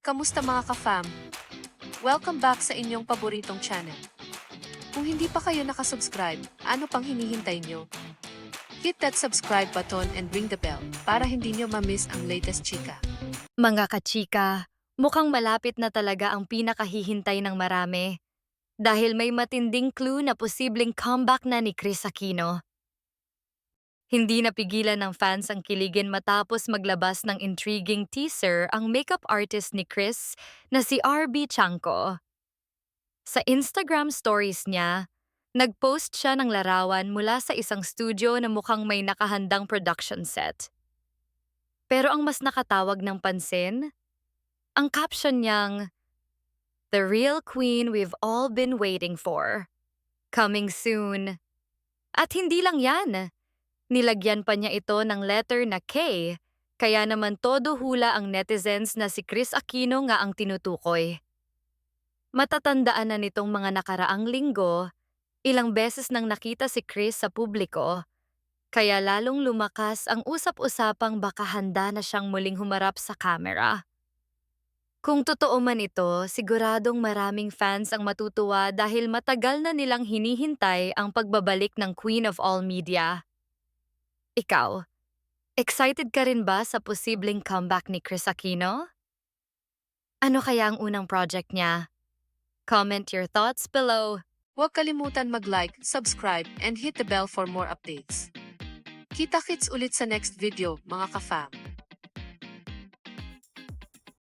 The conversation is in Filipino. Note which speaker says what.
Speaker 1: Kamusta mga ka-fam? Welcome back sa inyong paboritong channel. Kung hindi pa kayo nakasubscribe, ano pang hinihintay nyo? Hit that subscribe button and ring the bell para hindi nyo ma-miss ang latest chika.
Speaker 2: Mga kachika, mukhang malapit na talaga ang pinakahihintay ng marami. Dahil may matinding clue na posibleng comeback na ni Chris Aquino. Hindi napigilan ng fans ang kiligin matapos maglabas ng intriguing teaser ang makeup artist ni Chris na si RB Chanko. Sa Instagram stories niya, nag-post siya ng larawan mula sa isang studio na mukhang may nakahandang production set. Pero ang mas nakatawag ng pansin, ang caption niyang, "The real queen we've all been waiting for. Coming soon." At hindi lang yan. Nilagyan pa niya ito ng letter na K, kaya naman todo hula ang netizens na si Chris Aquino nga ang tinutukoy. Matatandaan na nitong mga nakaraang linggo, ilang beses nang nakita si Chris sa publiko, kaya lalong lumakas ang usap-usapang baka handa na siyang muling humarap sa kamera. Kung totoo man ito, siguradong maraming fans ang matutuwa dahil matagal na nilang hinihintay ang pagbabalik ng Queen of All Media. Ikaw, excited ka rin ba sa posibleng comeback ni Chris Aquino? Ano kaya ang unang project niya? Comment your thoughts below.
Speaker 1: Huwag kalimutan mag-like, subscribe, and hit the bell for more updates. Kita-kits ulit sa next video, mga ka-fam.